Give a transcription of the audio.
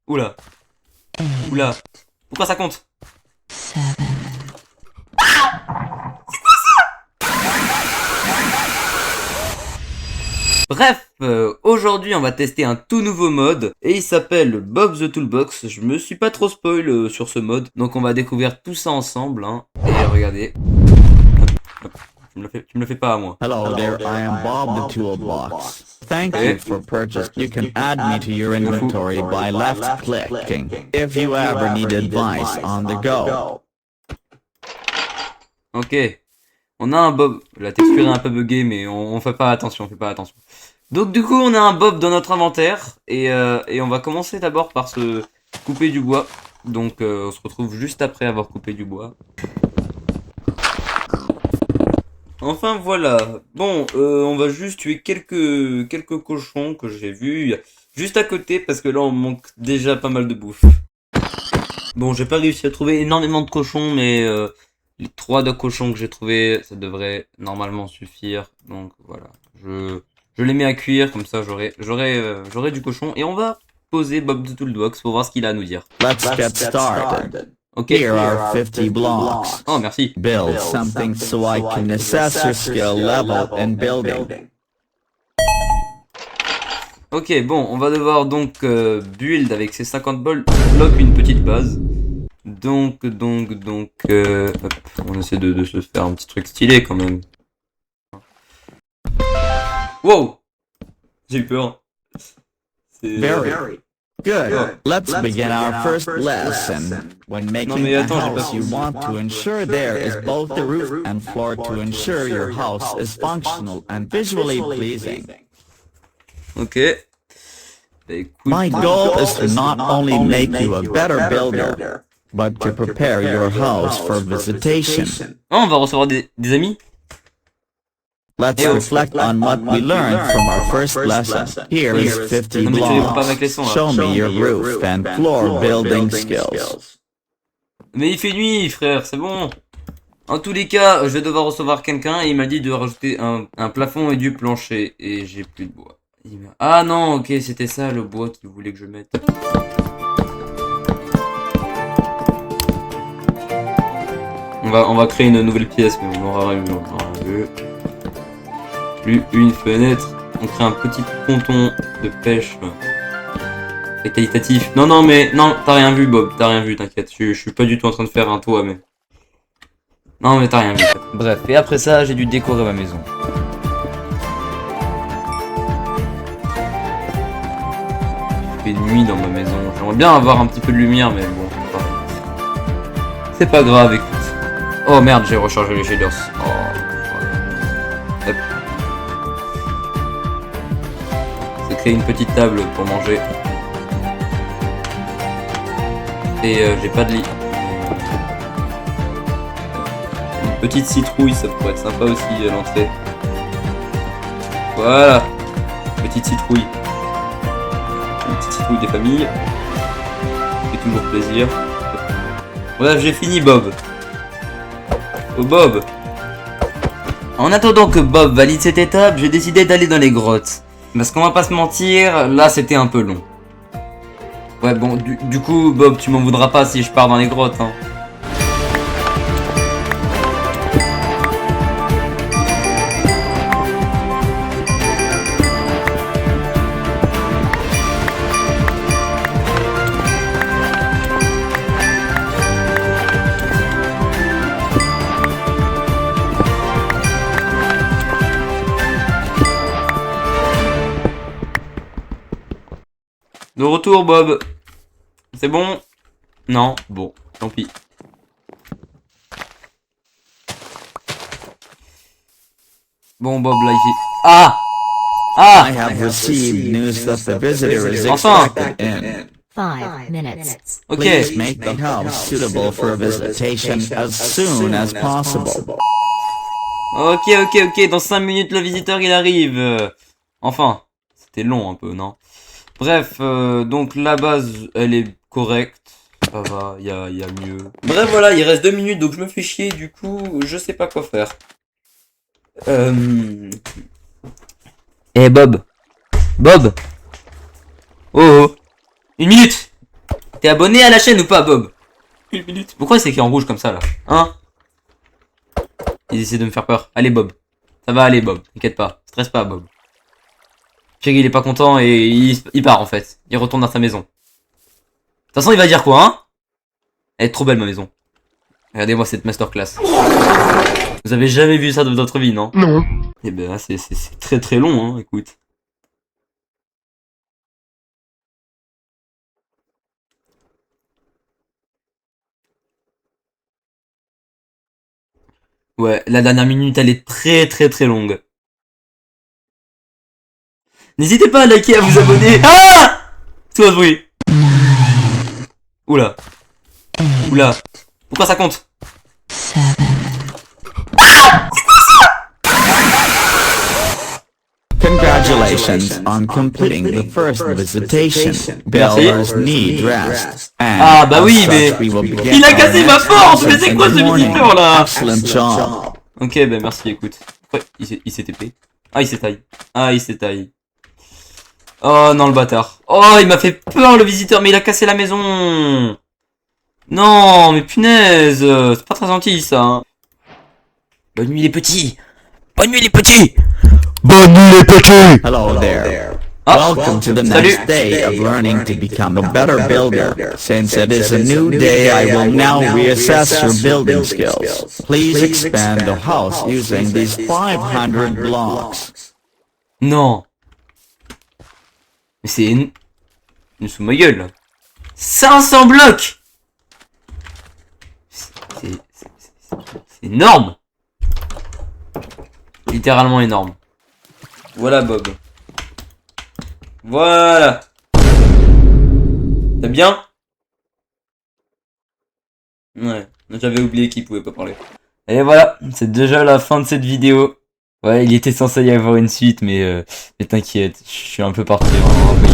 Oula. Oula. Pourquoi ça compte? Bref, aujourd'hui on va tester un tout nouveau mode et il s'appelle Bob the Toolbox. Je me suis pas trop spoil sur ce mode, donc on va découvrir tout ça ensemble. Hein. Et regardez. Hop, hop. Tu me le fais pas à moi. Hello there, I am Bob the Toolbox. Thank you for purchase. You can add me to your inventory by left clicking if you ever need advice on the go. Ok. On a un Bob. La texture est un peu buggée, mais on fait pas attention, Donc du coup, on a un Bob dans notre inventaire et on va commencer d'abord par se couper du bois. Donc on se retrouve juste après avoir coupé du bois. Enfin voilà. Bon, on va juste tuer quelques cochons que j'ai vus juste à côté parce que là on manque déjà pas mal de bouffe. Bon, j'ai pas réussi à trouver énormément de cochons, mais les 3 de cochons que j'ai trouvés, ça devrait normalement suffire. Donc voilà, je les mets à cuire, comme ça j'aurai du cochon. Et on va poser Bob the Toolbox pour voir ce qu'il a à nous dire. Let's get started. Ok. Here are 50 blocks. Oh, merci. Build something so I can assess your skill level in building. Ok, bon, on va devoir donc build avec ces 50 blocs une petite base. Donc, hop, on essaie de se faire un petit truc stylé quand même. Wow! J'ai eu peur. Very good. Let's begin our first lesson. When making a house, you want to ensure there is both the roof and floor to ensure your house is functional and visually pleasing. Ok. Bah, écoute, My goal is to not only make you a better builder, but to prepare your house for visitation. oh, on va recevoir des amis? Let's reflect on what we learned from our first lesson. Here is 50 Non mais tu rigoles pas blocks. avec les sons là. Show me your roof and floor building skills. Mais il fait nuit frère, c'est bon. En tous les cas, je vais devoir recevoir quelqu'un et il m'a dit de rajouter un plafond et du plancher. Et j'ai plus de bois. Ah non, ok, c'était ça le bois qu'il voulait que je mette. On va créer une nouvelle pièce, mais on aura vu. Plus une fenêtre. On crée un petit ponton de pêche. Et qualitatif. Non, mais non, t'as rien vu, Bob. T'as rien vu, t'inquiète. Je suis pas du tout en train de faire un toit, mais. Non, mais t'as rien vu. Bref, et après ça, j'ai dû décorer ma maison. Il fait nuit dans ma maison. J'aimerais bien avoir un petit peu de lumière, mais bon, c'est pas grave, écoute. Oh merde, j'ai rechargé les shaders. Oh. Hop. J'ai créé une petite table pour manger. Et j'ai pas de lit. Une petite citrouille, ça pourrait être sympa aussi à l'entrée. Voilà. Petite citrouille. Une petite citrouille des familles. Ça fait toujours plaisir. Bref, j'ai fini Bob. Oh Bob. En attendant que Bob valide cette étape, j'ai décidé d'aller dans les grottes. Parce qu'on va pas se mentir, là c'était un peu long. Ouais bon, du coup Bob, tu m'en voudras pas si je pars dans les grottes hein. De retour Bob. C'est bon? Non? Bon, tant pis. Bon Bob là ici. Ah! Ah! I have received news that the visitor is Enfin! expected in. 5 minutes. Ok. Please make the house suitable for visitation as soon as possible. Ok. Dans 5 minutes le visiteur il arrive. Enfin. C'était long un peu, non? Bref, donc la base elle est correcte. Ça va, y a mieux. Bref voilà, il reste 2 minutes donc je me fais chier du coup je sais pas quoi faire. Eh Bob. Bob. Oh. 1 minute. T'es abonné à la chaîne ou pas, Bob? Une minute. Pourquoi c'est écrit en rouge comme ça, là? Hein? Ils essaient de me faire peur. Allez, Bob. Ça va aller, Bob. T'inquiète pas. Stresse pas, Bob. Shaggy, il est pas content et il part, en fait. Il retourne dans sa maison. De toute façon, il va dire quoi, hein? Elle est trop belle, ma maison. Regardez-moi cette masterclass. Vous avez jamais vu ça de votre vie, non? Non. Eh ben, c'est très très long, hein, écoute. Ouais, la dernière minute, elle est très très très longue. N'hésitez pas à liker et à vous abonner. Ah! C'est quoi ce bruit? Oula. Oula. Pourquoi ça compte? Congratulations on completing the first visitation. Builders need rest. Ah bah oui, mais il a cassé ma porte. Mais c'est quoi ce visiteur là? Excellent job. Ok, bah merci, écoute. Ouais, il s'est TP. Ah, il s'est taillé. Ah, il s'est taillé. Oh non, le bâtard. Oh, il m'a fait peur le visiteur, mais il a cassé la maison. Non, mais punaise. C'est pas très gentil ça. Hein. Bonne nuit les petits. Bonne nuit les petits. Bonne nuit les petits. Hello there. Ah, Welcome to the salut. next day of learning to become a better builder. Since it is a new day, I will now reassess your building skills. Please expand the house using these 500 blocks. Non. Mais c'est une sous ma gueule là. 500 blocs. C'est énorme. Littéralement énorme. Voilà Bob. Voilà. T'as bien? Ouais, j'avais oublié qu'il pouvait pas parler. Et voilà, c'est déjà la fin de cette vidéo. Ouais, il était censé y avoir une suite, mais t'inquiète, je suis un peu parti en vrille.